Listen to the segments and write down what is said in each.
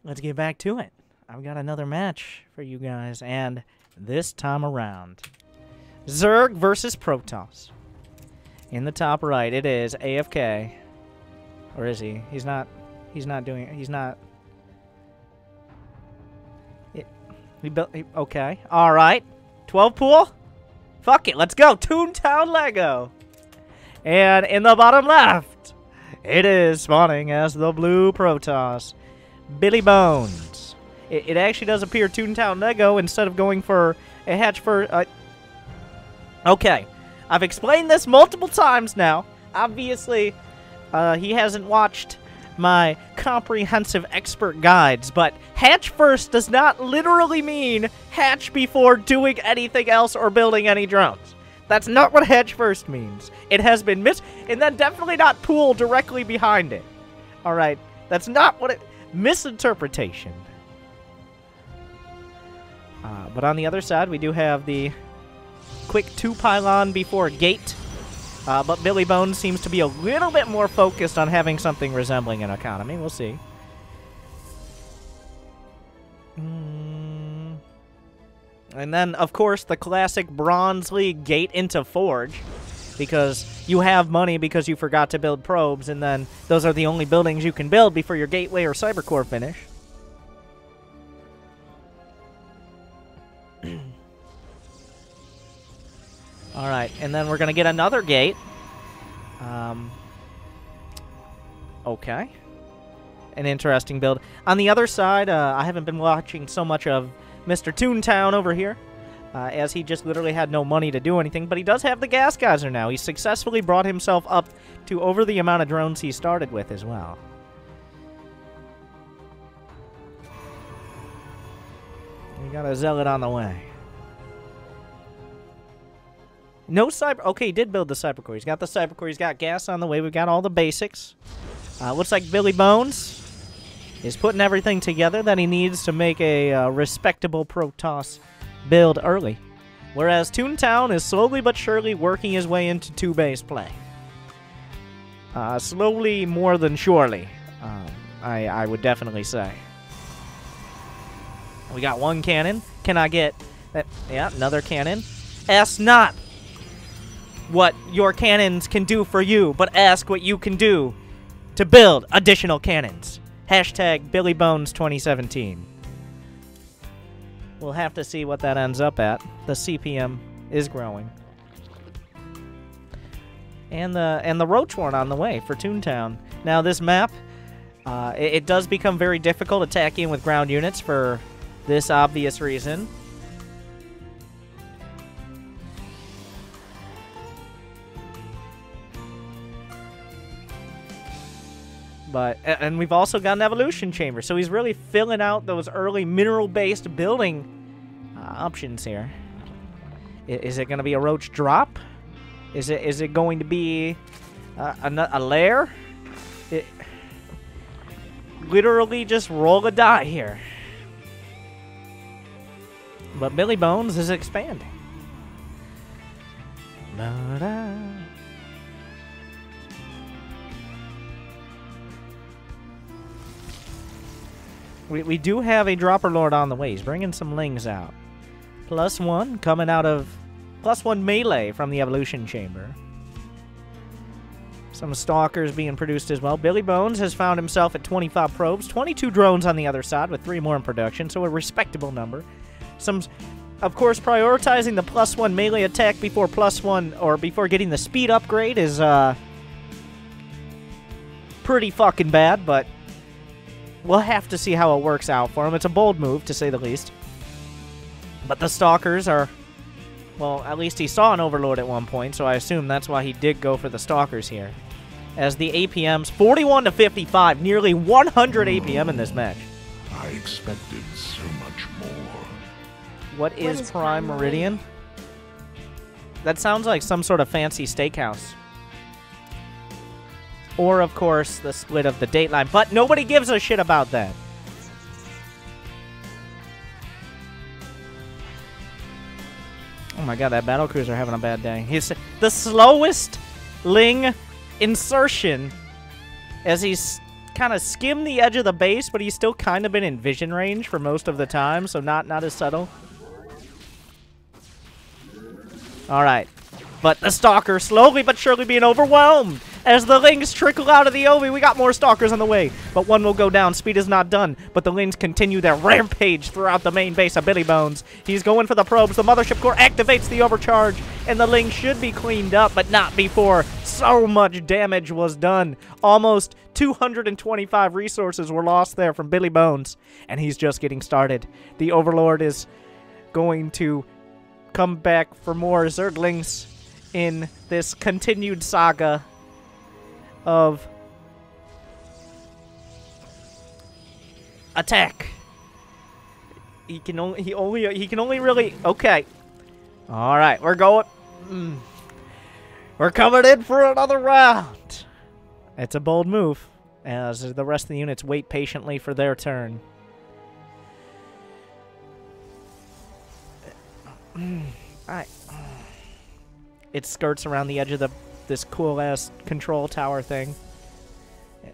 let's get back to it. I've got another match for you guys, and this time around, Zerg versus Protoss. In the top right, it is AFK. Or is he? He's not doing it. He's not. Okay. All right. 12 pool? Fuck it. Let's go. Toontown Lego. And in the bottom left, it is spawning as the blue Protoss. Billy Bones. It actually does appear Toontown Lego instead of going for a hatch for... Okay. I've explained this multiple times now. Obviously, he hasn't watched my comprehensive expert guides, but hatch first does not literally mean hatch before doing anything else or building any drones. That's not what hatch first means. It has been and then definitely not pool directly behind it. Alright, that's not what it... Misinterpretation. But on the other side, we do have the quick 2-pylon before gate. But Billy Bones seems to be a little bit more focused on having something resembling an economy. We'll see. And then, of course, the classic Bronze League gate into Forge. Because you have money because you forgot to build probes, and then those are the only buildings you can build before your Gateway or Cybercore finish. Alright, and then we're going to get another gate. Okay. An interesting build. On the other side, I haven't been watching so much of Mr. Toontown over here, as he just literally had no money to do anything, but he does have the gas geyser now. He successfully brought himself up to over the amount of drones he started with as well. We got a zealot on the way. No cyber... Okay, he did build the cybercore. He's got the cybercore. He's got gas on the way. We've got all the basics. Looks like Billy Bones is putting everything together that he needs to make a respectable Protoss build early. Whereas Toontown is slowly but surely working his way into 2-base play. Slowly more than surely, I would definitely say. We got one cannon. Can I get... that? Yeah, another cannon. Ask not what your cannons can do for you, but ask what you can do to build additional cannons. Hashtag Billy Bones 2017. We'll have to see what that ends up at. The CPM is growing. And the Roachhorn on the way for Toontown. Now this map, it does become very difficult attacking with ground units for this obvious reason. And we've also got an evolution chamber, so he's really filling out those early mineral-based building options here. Is it going to be a roach drop? Is it going to be a lair? Literally just roll a die here. But Billy Bones is expanding. Da-da. We do have a Dropper Lord on the way. He's bringing some Lings out. +1 coming out of... +1 melee from the Evolution Chamber. Some Stalkers being produced as well. Billy Bones has found himself at 25 probes. 22 drones on the other side with 3 more in production, so a respectable number. Of course, prioritizing the +1 melee attack before +1... or before getting the speed upgrade is pretty fucking bad, but... we'll have to see how it works out for him. It's a bold move, to say the least. But the Stalkers are... well, at least he saw an Overlord at one point, so I assume that's why he did go for the Stalkers here. As the APMs, 41 to 55, nearly 100 APM in this match. I expected so much more. What is Prime Meridian? That sounds like some sort of fancy steakhouse. Or, of course, the split of the Dateline. But nobody gives a shit about that. Oh my god, that battlecruiser having a bad day. He's the slowest Ling insertion as he's kind of skimmed the edge of the base, but he's still kind of been in vision range for most of the time, so not as subtle. All right. But the Stalker slowly but surely being overwhelmed. As the Lings trickle out of the Ovi, we got more Stalkers on the way. But one will go down. Speed is not done. But the Lings continue their rampage throughout the main base of Billy Bones. He's going for the probes. The Mothership Core activates the overcharge. And the Lings should be cleaned up, but not before so much damage was done. Almost 225 resources were lost there from Billy Bones. And he's just getting started. The Overlord is going to come back for more Zerglings in this continued saga of attack. He can only really okay. All right, we're going. We're coming in for another round. It's a bold move as the rest of the units wait patiently for their turn. Alright. It skirts around the edge of this cool-ass control tower thing.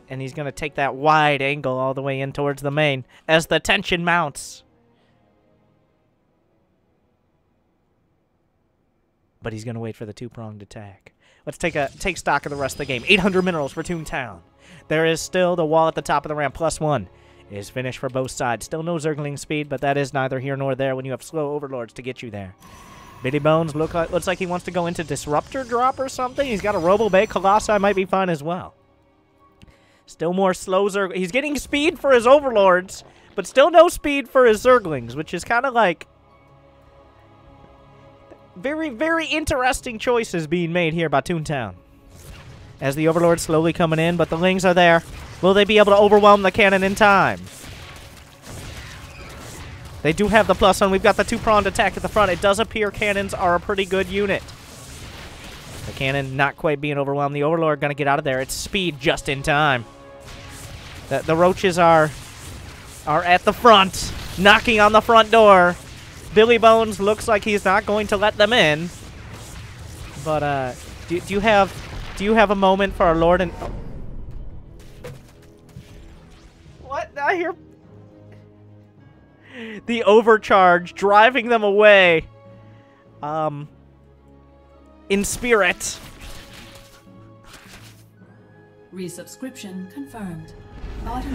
And he's going to take that wide angle all the way in towards the main as the tension mounts. But he's going to wait for the two-pronged attack. Let's take stock of the rest of the game. 800 minerals for Toontown. There is still the wall at the top of the ramp. +1 is finished for both sides. Still no Zergling speed, but that is neither here nor there when you have slow overlords to get you there. Billy Bones looks like he wants to go into Disruptor Drop or something. He's got a Robo Bay. Colossi might be fine as well. Still more slow Zerglings. He's getting speed for his overlords, but still no speed for his Zerglings, which is kind of like very, very interesting choices being made here by Toontown. As the Overlord's slowly coming in, but the Lings are there. Will they be able to overwhelm the cannon in time? They do have the +1. We've got the two-pronged attack at the front. It does appear cannons are a pretty good unit. The cannon not quite being overwhelmed. The Overlord going to get out of there. It's speed just in time. The Roaches are at the front, knocking on the front door. Billy Bones looks like he's not going to let them in. But do you have a moment for our Lord and... Oh. What? I hear... The overcharge driving them away. In spirit. Resubscription confirmed.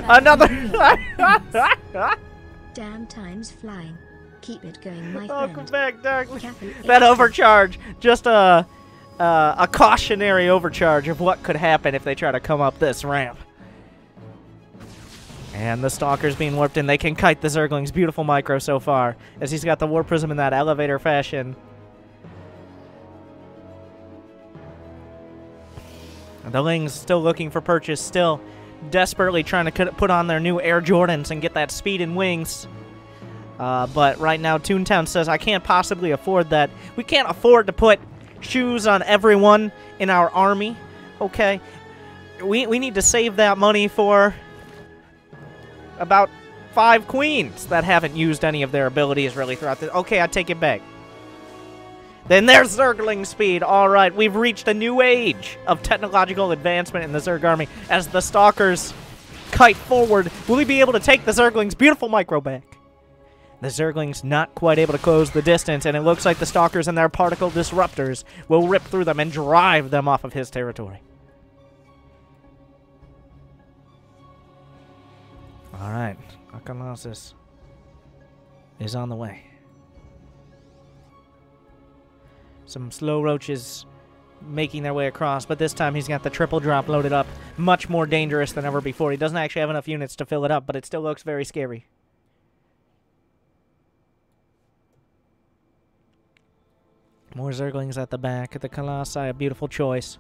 Another. Damn time's flying. Keep it going, my friend. Welcome back, Douglas. That overcharge, just a cautionary overcharge of what could happen if they try to come up this ramp. And the Stalker's being warped in. They can kite the Zerglings. Beautiful micro so far, as he's got the Warp Prism in that elevator fashion. The Lings still looking for purchase, still desperately trying to put on their new Air Jordans and get that speed and wings. But right now, Toontown says, I can't possibly afford that. We can't afford to put shoes on everyone in our army. Okay? We need to save that money for about 5 queens that haven't used any of their abilities really throughout the... Okay, I take it back. Then there's Zergling speed. All right, we've reached a new age of technological advancement in the Zerg army as the Stalkers kite forward. Will he be able to take the Zerglings? Beautiful micro back. The Zerglings not quite able to close the distance, and it looks like the Stalkers and their particle disruptors will rip through them and drive them off of his territory. All right, Akalasis is on the way. Some slow Roaches making their way across, but this time he's got the triple drop loaded up. Much more dangerous than ever before. He doesn't actually have enough units to fill it up, but it still looks very scary. More Zerglings at the back. The Colossi, a beautiful choice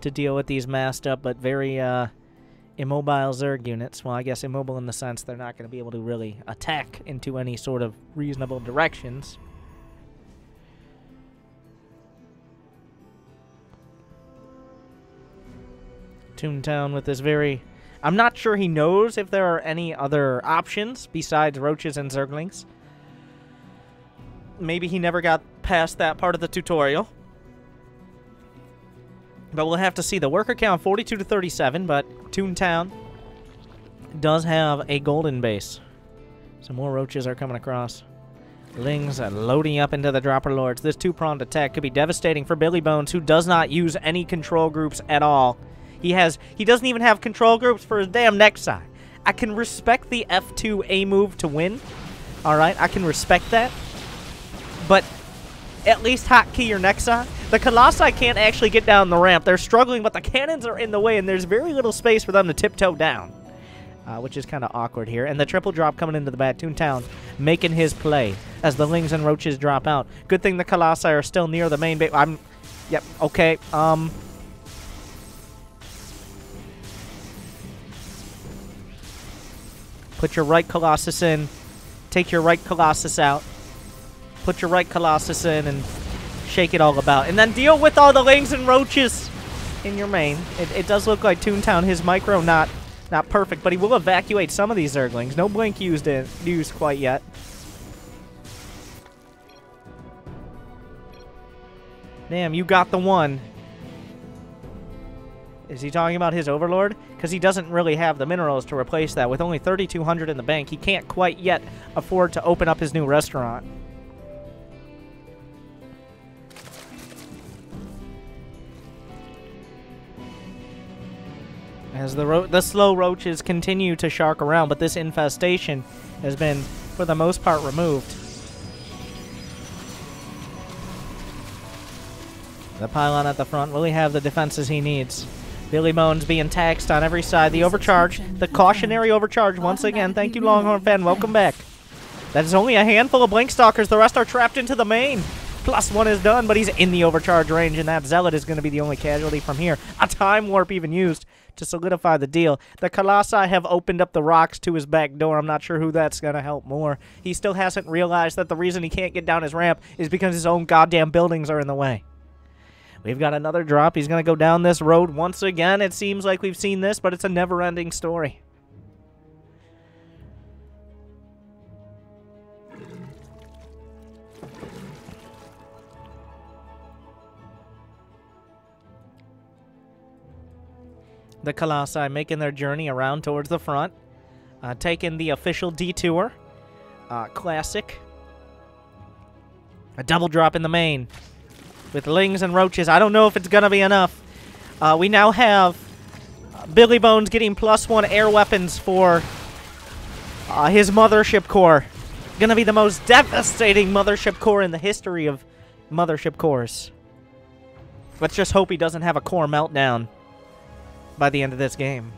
to deal with these masked up but very immobile Zerg units. Well, I guess immobile in the sense they're not going to be able to really attack into any sort of reasonable directions. Toontown with this very... I'm not sure he knows if there are any other options besides Roaches and Zerglings. Maybe he never got past that part of the tutorial. But we'll have to see. The worker count 42 to 37, but Toontown does have a golden base. Some more roaches are coming across. Lings are loading up into the Dropper Lords. This two-pronged attack could be devastating for Billy Bones, who does not use any control groups at all. He doesn't even have control groups for his damn Nexi. I can respect the F2A move to win. Alright, I can respect that. But at least hotkey your Nexi. The Colossi can't actually get down the ramp. They're struggling, but the cannons are in the way, and there's very little space for them to tiptoe down. Which is kind of awkward here. And the triple drop coming into the Batoon Town, making his play as the Lings and Roaches drop out. Good thing the Colossi are still near the main base. Yep, okay. Put your right Colossus in. Take your right Colossus out. Put your right Colossus in and shake it all about. And then deal with all the Lings and Roaches in your main. It does look like Toontown, his micro not perfect, but he will evacuate some of these Zerglings. No blink used quite yet. Damn, you got the one. Is he talking about his Overlord? Because he doesn't really have the minerals to replace that. With only 3,200 in the bank, he can't quite yet afford to open up his new restaurant. As the slow roaches continue to shark around, but this infestation has been, for the most part, removed. The pylon at the front really have the defenses he needs. Billy Bones being taxed on every side. The overcharge, the cautionary overcharge once again. Thank you, Longhorn fan. Welcome back. That is only a handful of Blink Stalkers. The rest are trapped into the main. +1 is done, but he's in the overcharge range, and that Zealot is going to be the only casualty from here. A time warp even used to solidify the deal. The Colossi have opened up the rocks to his back door. I'm not sure who that's going to help more. He still hasn't realized that the reason he can't get down his ramp is because his own goddamn buildings are in the way. We've got another drop. He's going to go down this road once again. It seems like we've seen this, but it's a never-ending story. The Colossi making their journey around towards the front, taking the official detour. Classic. A double drop in the main with Lings and Roaches. I don't know if it's going to be enough. We now have Billy Bones getting +1 air weapons for his Mothership Core. Going to be the most devastating Mothership Core in the history of Mothership Cores. Let's just hope he doesn't have a core meltdown by the end of this game.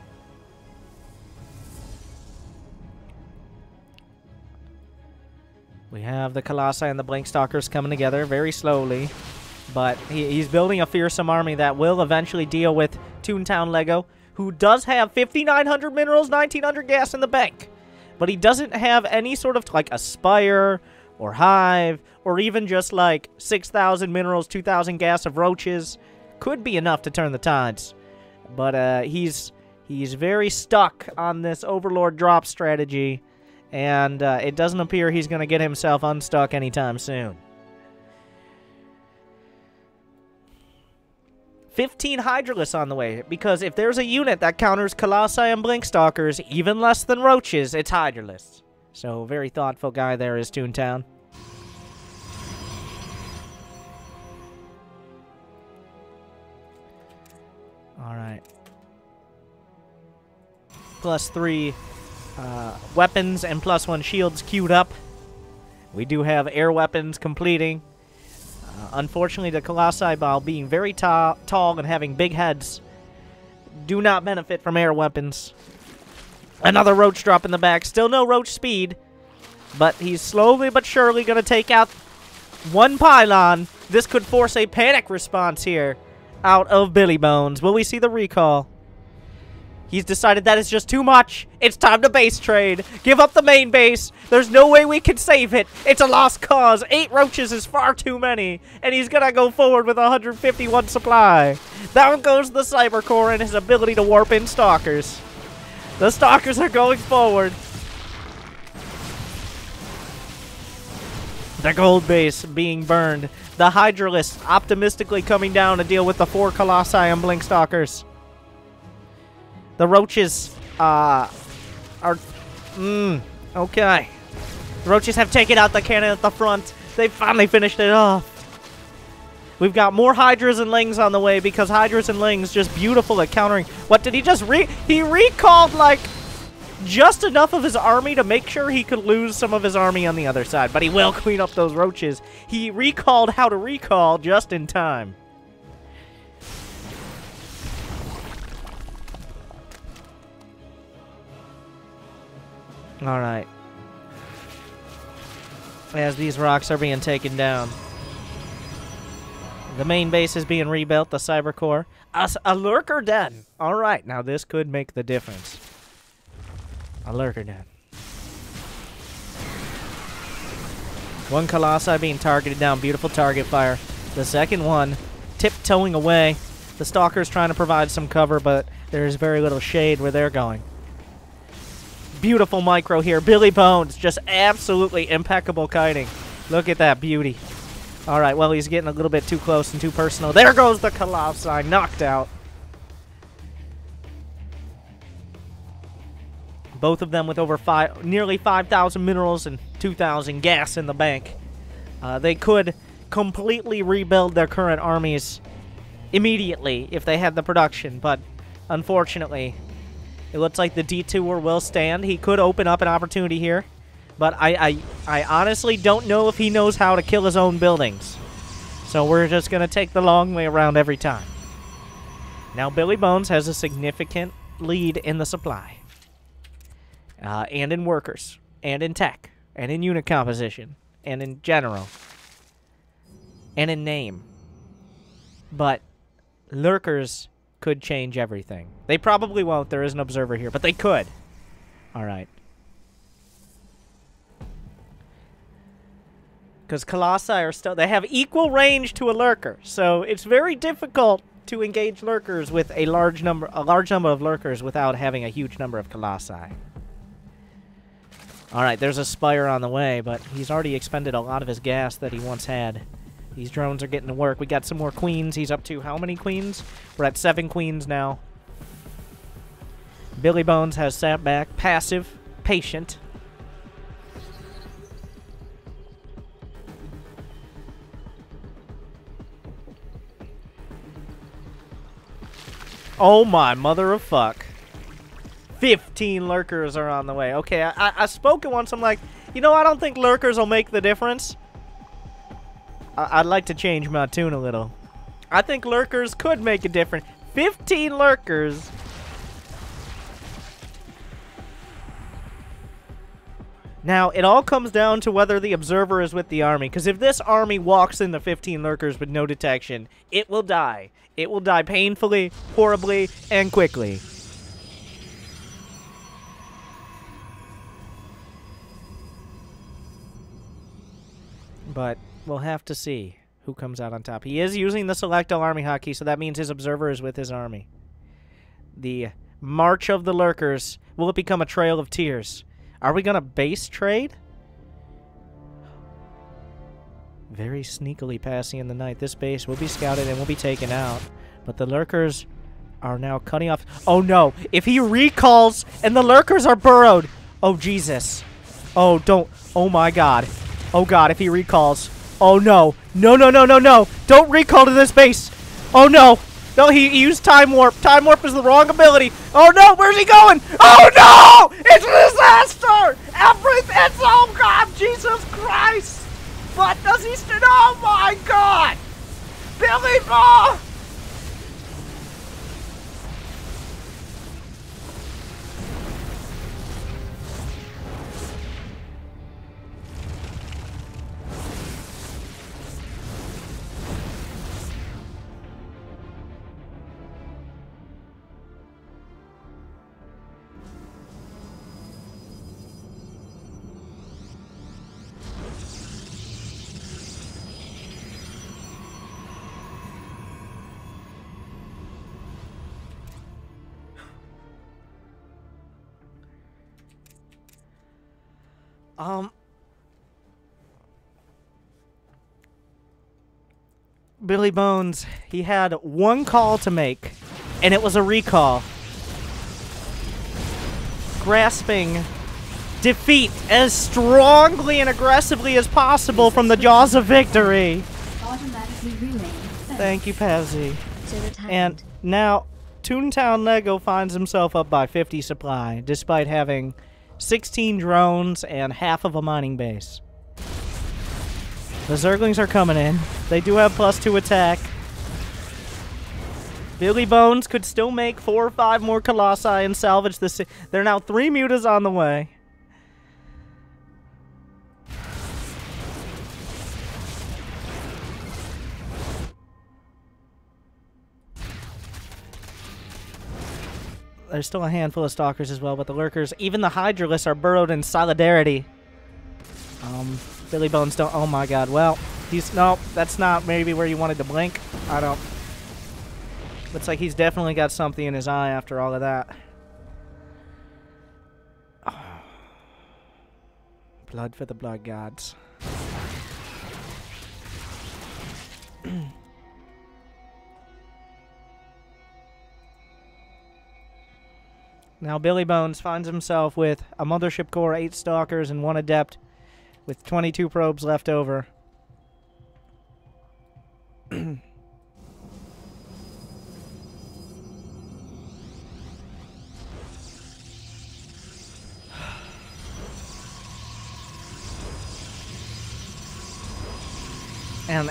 We have the Colossi and the Blink Stalkers coming together very slowly, but he's building a fearsome army that will eventually deal with Toontown Lego, who does have 5,900 minerals, 1,900 gas in the bank, but he doesn't have any sort of like a Spire or Hive or even just like 6,000 minerals, 2,000 gas of roaches. Could be enough to turn the tides. But he's very stuck on this Overlord drop strategy, and it doesn't appear he's going to get himself unstuck anytime soon. 15 Hydralisks on the way, because if there's a unit that counters Colossi and Blink Stalkers even less than Roaches, it's Hydralisks. So, very thoughtful guy there is Toontown. Alright. +3 weapons and +1 shields queued up. We do have air weapons completing. Unfortunately, the Colossi, while being very tall and having big heads, do not benefit from air weapons. Another Roach drop in the back. Still no Roach speed, but he's slowly but surely going to take out one pylon. This could force a panic response here out of Billy Bones. Will we see the recall? He's decided that is just too much. It's time to base trade. Give up the main base. There's no way we can save it. It's a lost cause. 8 roaches is far too many. And he's going to go forward with 151 supply. Down goes the Cyber Core and his ability to warp in Stalkers. The Stalkers are going forward. The gold base being burned. The Hydralisks optimistically coming down to deal with the 4 Colossi and Blink Stalkers. The Roaches Okay. The roaches have taken out the cannon at the front. They finally finished it off. We've got more Hydras and Lings on the way because Hydras and Lings just beautiful at countering. What did he just he recalled like just enough of his army to make sure he could lose some of his army on the other side, but he will clean up those roaches. He recalled how to recall just in time. All right. As these rocks are being taken down. The main base is being rebuilt, the cyber core. A lurker den. All right, now this could make the difference. A lurker den. One Colossi being targeted down. Beautiful target fire. The second one tiptoeing away. The Stalker's trying to provide some cover, but there's very little shade where they're going. Beautiful micro here. Billy Bones, just absolutely impeccable kiting. Look at that beauty. All right, well, he's getting a little bit too close and too personal. There goes the Colossi, knocked out. Both of them with over nearly 5,000 minerals and 2,000 gas in the bank. They could completely rebuild their current armies immediately if they had the production, but unfortunately, it looks like the detour will stand. He could open up an opportunity here. But I honestly don't know if he knows how to kill his own buildings. So we're just going to take the long way around every time. Now Billy Bones has a significant lead in the supply. And in workers. And in tech. And in unit composition. And in general. And in name. But lurkers could change everything. They probably won't. There is an observer here. But they could. Alright. Because Colossi are still... They have equal range to a lurker. So it's very difficult to engage lurkers with a large number of lurkers without having a huge number of Colossi. Alright, there's a Spire on the way, but he's already expended a lot of his gas that he once had. These drones are getting to work. We got some more queens. He's up to how many queens? We're at 7 queens now. Billy Bones has sat back, passive, patient. Oh my mother of fuck. 15 lurkers are on the way. Okay, I spoke it once. I'm like, you know, I don't think lurkers will make the difference. I'd like to change my tune a little. I think lurkers could make a difference. 15 lurkers. Now, it all comes down to whether the observer is with the army. Because if this army walks into 15 lurkers with no detection, it will die. It will die painfully, horribly, and quickly. But we'll have to see who comes out on top. He is using the select all army hotkey, so that means his observer is with his army. The march of the lurkers. Will it become a trail of tears? Are we going to base trade? Very sneakily passing in the night. This base will be scouted and will be taken out. But the lurkers are now cutting off. Oh no! If he recalls and the lurkers are burrowed! Oh Jesus. Oh, don't. Oh my god. Oh god, if he recalls. Oh no. No, no, no, no, no! Don't recall to this base! Oh no! No, he used Time Warp. Time Warp is the wrong ability. Oh no, where's he going? Oh no! It's a disaster! Everything, it's, oh god, Jesus Christ! What does he stand? Oh my god! Billy Bones! Billy Bones, he had one call to make, and it was a recall. grasping defeat as strongly and aggressively as possible from the jaws of victory. Automatically relaying. Thank you, Pazzy. So it happened. And now, Toontown Lego finds himself up by 50 supply, despite having 16 drones and half of a mining base. The Zerglings are coming in. They do have +2 attack. Billy Bones could still make 4 or 5 more Colossi and salvage the city. There are now 3 mutas on the way. There's still a handful of Stalkers as well, but the Lurkers, even the Hydralisks, are burrowed in solidarity. Billy Bones don't... Oh my god, well, no, that's not maybe where you wanted to blink. I don't... Looks like he's definitely got something in his eye after all of that. Oh. Blood for the blood gods. Now Billy Bones finds himself with a Mothership Core, 8 Stalkers, and 1 Adept, with 22 probes left over.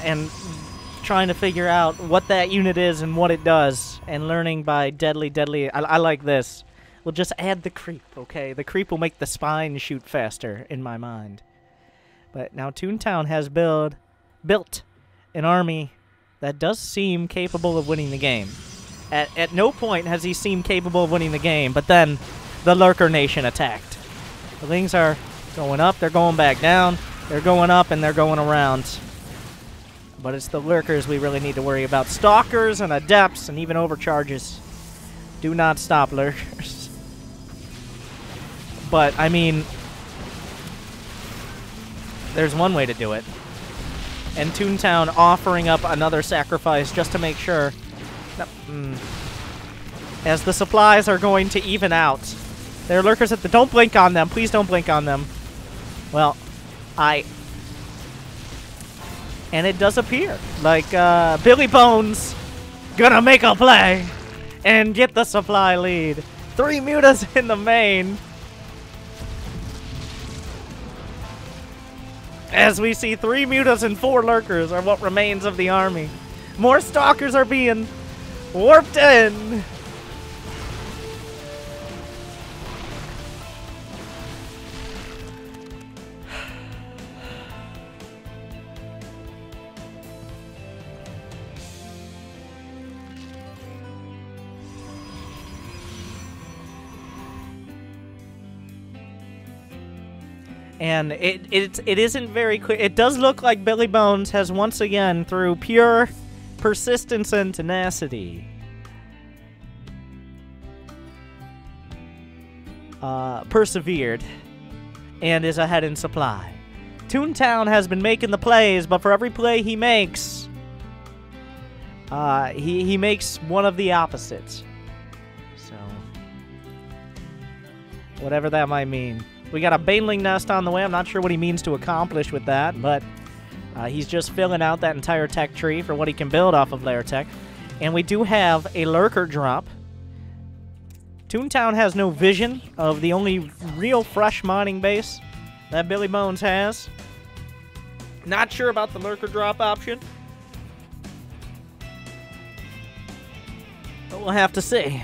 and trying to figure out what that unit is and what it does, and learning by deadly. I like this. We'll just add the creep, okay? The creep will make the spine shoot faster, in my mind. But now Toontown has built an army that does seem capable of winning the game. At no point has he seemed capable of winning the game, but then the Lurker Nation attacked. The Lings are going up, they're going back down, they're going up, and they're going around. But it's the Lurkers we really need to worry about. Stalkers and Adepts and even overcharges. Do not stop, Lurkers. But, I mean, there's one way to do it. And Toontown offering up another sacrifice just to make sure. As the supplies are going to even out. There are Lurkers at the... Don't blink on them. Please don't blink on them. Well, and it does appear like Billy Bones gonna make a play and get the supply lead. 3 mutas in the main. As we see 3 mutas and 4 Lurkers are what remains of the army. More Stalkers are being warped in. And it isn't very clear. It does look like Billy Bones has once again, through pure persistence and tenacity, persevered and is ahead in supply. Toontown has been making the plays, but for every play he makes, he makes one of the opposites. So, whatever that might mean. We got a Baneling Nest on the way. I'm not sure what he means to accomplish with that, but he's just filling out that entire tech tree for what he can build off of Lair Tech. And we do have a Lurker drop. Toontown has no vision of the only real fresh mining base that Billy Bones has. Not sure about the Lurker drop option, but we'll have to see.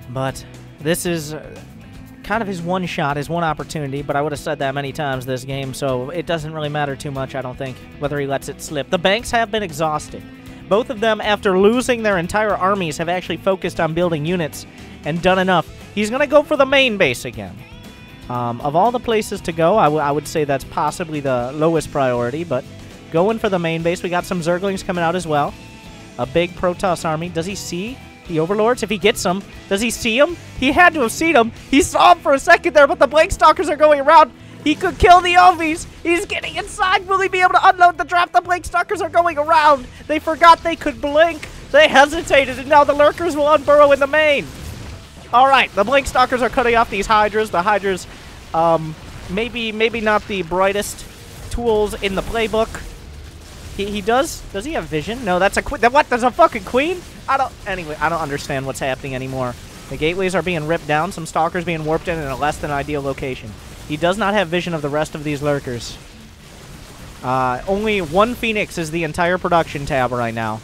But this is kind of his one shot, his one opportunity, but I would have said that many times this game, so it doesn't really matter too much, I don't think, whether he lets it slip. The banks have been exhausted. Both of them, after losing their entire armies, have actually focused on building units and done enough. He's going to go for the main base again. Of all the places to go, I would say that's possibly the lowest priority, but going for the main base. We got some Zerglings coming out as well. A big Protoss army. Does he see the Overlords? If he gets them, does he see them? He had to have seen them. He saw them for a second there, but the Blink Stalkers are going around. He could kill the Ovies. He's getting inside. Will he be able to unload the drop? The Blink Stalkers are going around. They forgot they could blink. They hesitated, and now the lurkers will unburrow in the main. All right, the Blink Stalkers are cutting off these Hydras. The Hydras, maybe not the brightest tools in the playbook. He does he have vision? No, that's a queen. What? There's a fucking queen? Anyway, I don't understand what's happening anymore. The gateways are being ripped down. Some Stalkers being warped in a less than ideal location. He does not have vision of the rest of these lurkers. Only one Phoenix is the entire production tab right now.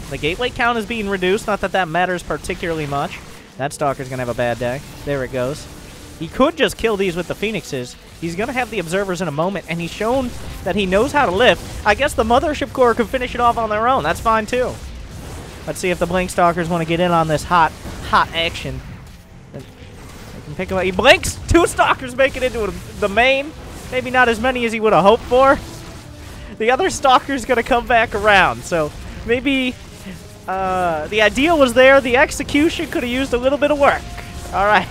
The gateway count is being reduced. Not that that matters particularly much. That Stalker's going to have a bad day. There it goes. He could just kill these with the Phoenixes. He's going to have the Observers in a moment, and he's shown that he knows how to lift. I guess the Mothership Corps could finish it off on their own. That's fine, too. Let's see if the Blink Stalkers want to get in on this hot action. They can pick him up. He blinks! 2 Stalkers make it into the main. Maybe not as many as he would have hoped for. The other Stalker's going to come back around, so maybe the idea was there. The execution could have used a little bit of work. All right.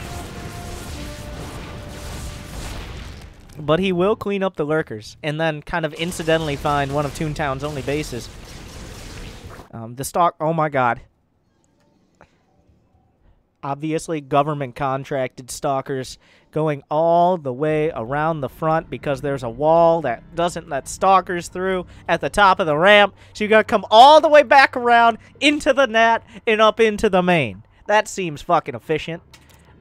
But he will clean up the lurkers and then kind of incidentally find one of Toontown's only bases. Oh my god. Obviously government contracted Stalkers going all the way around the front because there's a wall that doesn't let Stalkers through at the top of the ramp. So you gotta come all the way back around into the net and up into the main. That seems fucking efficient.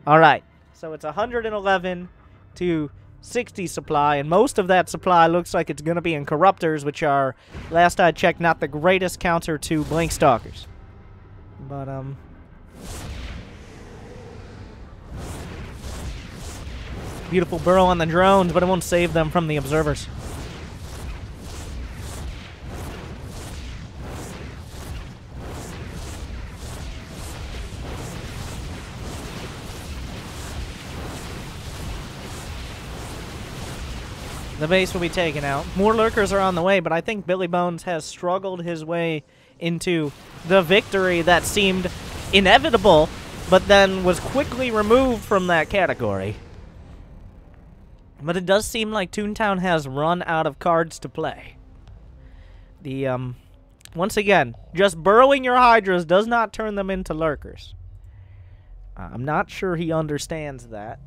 Alright, so it's 111 to 60 supply, and most of that supply looks like it's gonna be in Corruptors, which are, last I checked, not the greatest counter to Blink Stalkers. But, beautiful burrow on the drones, but it won't save them from the Observers. The base will be taken out. More lurkers are on the way, but I think Billy Bones has struggled his way into the victory that seemed inevitable, but then was quickly removed from that category. But it does seem like Toontown has run out of cards to play. Once again, just burrowing your Hydras does not turn them into lurkers. I'm not sure he understands that,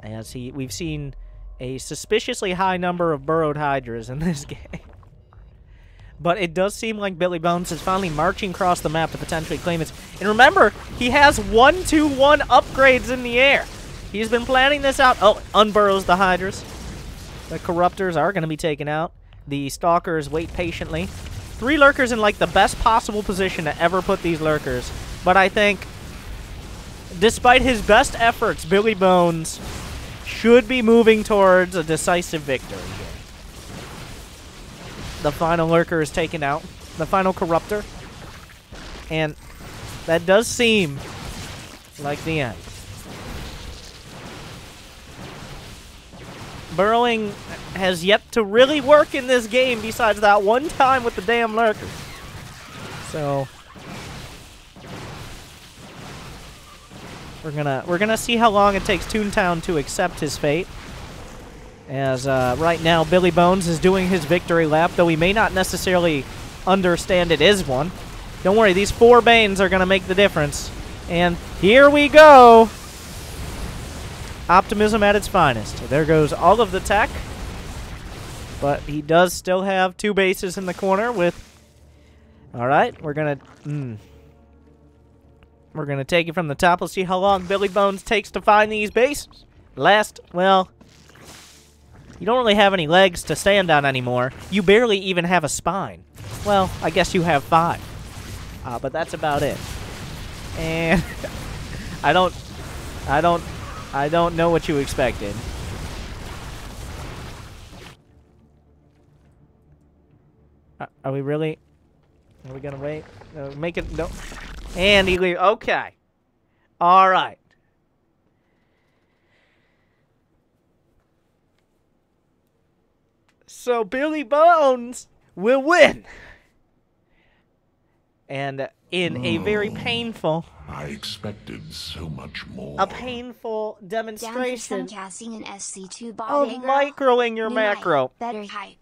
as we've seen a suspiciously high number of burrowed Hydras in this game. But it does seem like Billy Bones is finally marching across the map to potentially claim it. And remember, he has 1-2-1 upgrades in the air. He's been planning this out. Oh, unburrows the Hydras. The Corruptors are going to be taken out. The Stalkers wait patiently. 3 lurkers in, like, the best possible position to ever put these lurkers. But I think, despite his best efforts, Billy Bones should be moving towards a decisive victory here. The final lurker is taken out. The final Corruptor. And that does seem like the end. Burrowing has yet to really work in this game besides that one time with the damn lurker. So we're gonna see how long it takes Toontown to accept his fate. As right now Billy Bones is doing his victory lap, though he may not necessarily understand it is one. Don't worry, these 4 Banes are gonna make the difference. And here we go. Optimism at its finest. There goes all of the tech. But he does still have 2 bases in the corner with... Alright, we're gonna take it from the top. Let's see how long Billy Bones takes to find these bases. Well, you don't really have any legs to stand on anymore. You barely even have a spine. Well, I guess you have 5. But that's about it. And I don't know what you expected. Are we really? Are we gonna wait? Make it no. And he leaves. Okay. All right. So Billy Bones will win. And in a very painful... I expected so much more. A painful demonstration Casting an SC2 of microing your macro better hype.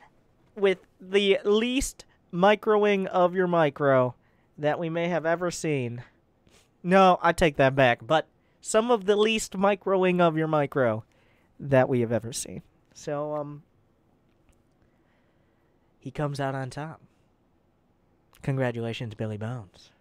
with the least microing of your micro that we may have ever seen. No, I take that back. But some of the least microing of your micro that we have ever seen. So, he comes out on top. Congratulations, Billy Bones.